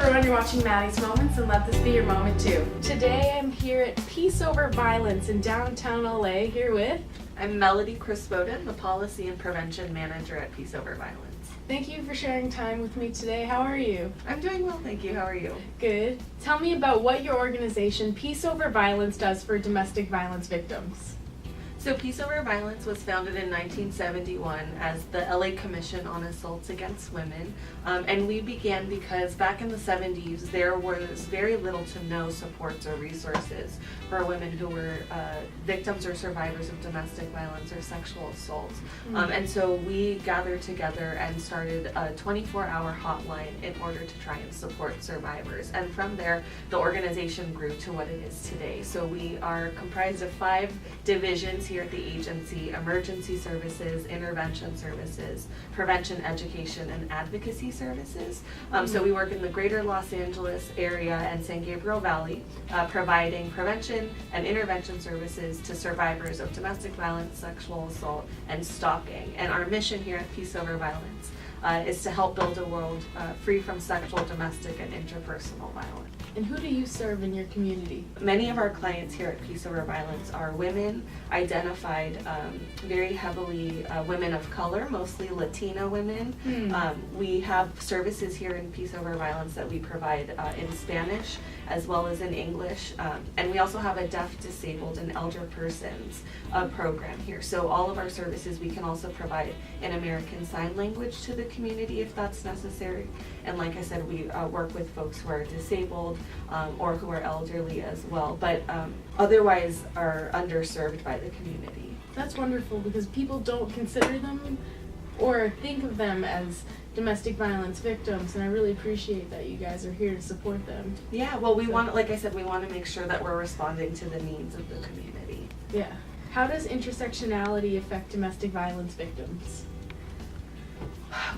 everyone, you're watching Maddie's Moments, and let this be your moment too. Today I'm here at Peace Over Violence in downtown LA, here with... I'm Melodie Kruspodin, the Policy and Prevention Manager at Peace Over Violence. Thank you for sharing time with me today. How are you? I'm doing well, thank you. How are you? Good. Tell me about what your organization, Peace Over Violence, does for domestic violence victims. So Peace Over Violence was founded in 1971 as the LA Commission on Assaults Against Women, and we began because back in the 70s there was very little to no supports or resources for women who were victims or survivors of domestic violence or sexual assault. And so we gathered together and started a 24-hour hotline in order to try and support survivors. And from there, the organization grew to what it is today. So we are comprised of 5 divisions here at the agency: emergency services, intervention services, prevention, education, and advocacy services. So we work in the greater Los Angeles area and San Gabriel Valley, providing prevention and intervention services to survivors of domestic violence, sexual assault, and stalking. And our mission here at Peace Over Violence is to help build a world free from sexual, domestic, and interpersonal violence. And who do you serve in your community? Many of our clients here at Peace Over Violence are women, identified very heavily women of color, mostly Latina women. We have services here in Peace Over Violence that we provide in Spanish as well as in English. And we also have a deaf, disabled, and elder persons program here. So all of our services we can also provide in American Sign Language to the community if that's necessary. And like I said, we work with folks who are disabled or who are elderly as well, but otherwise are underserved by the community. That's wonderful, because people don't consider them or think of them as domestic violence victims, and I really appreciate that you guys are here to support them. Yeah, well, we want, like I said, we want to make sure that we're responding to the needs of the community. Yeah. How does intersectionality affect domestic violence victims?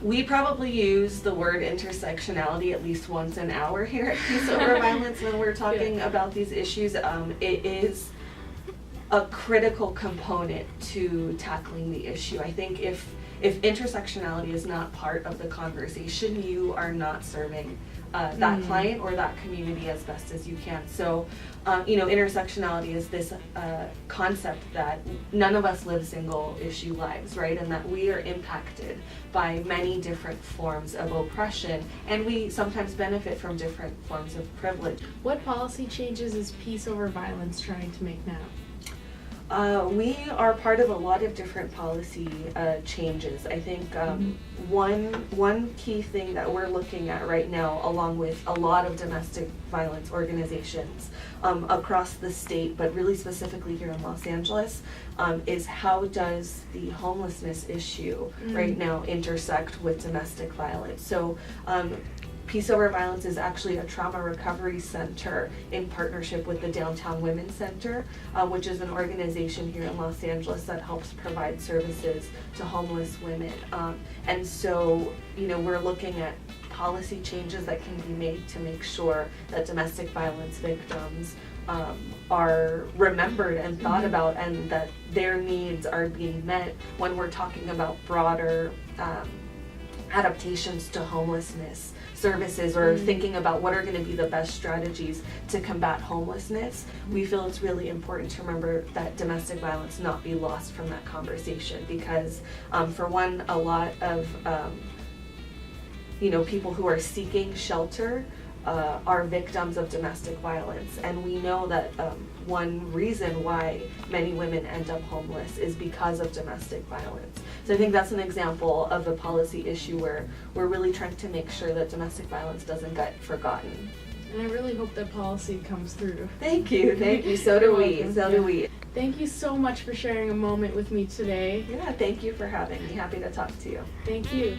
We probably use the word intersectionality at least once an hour here at Peace Over Violence when we're talking about these issues. It is a critical component to tackling the issue. I think if intersectionality is not part of the conversation, you are not serving that client or that community as best as you can. So, intersectionality is this concept that none of us live single issue lives, right? And that we are impacted by many different forms of oppression, and we sometimes benefit from different forms of privilege. What policy changes is Peace Over Violence trying to make now? We are part of a lot of different policy changes. I think one key thing that we're looking at right now, along with a lot of domestic violence organizations across the state, but really specifically here in Los Angeles, is how does the homelessness issue right now intersect with domestic violence? So Peace Over Violence is actually a trauma recovery center in partnership with the Downtown Women's Center, which is an organization here in Los Angeles that helps provide services to homeless women. And so, we're looking at policy changes that can be made to make sure that domestic violence victims are remembered and thought about, and that their needs are being met when we're talking about broader adaptations to homelessness services, or thinking about what are going to be the best strategies to combat homelessness. We feel it's really important to remember that domestic violence not be lost from that conversation, because for one, a lot of people who are seeking shelter are victims of domestic violence, and we know that one reason why many women end up homeless is because of domestic violence. So I think that's an example of a policy issue where we're really trying to make sure that domestic violence doesn't get forgotten. And I really hope that policy comes through. Thank you. So do we. Thank you so much for sharing a moment with me today. Yeah, thank you for having me. Happy to talk to you. Thank you.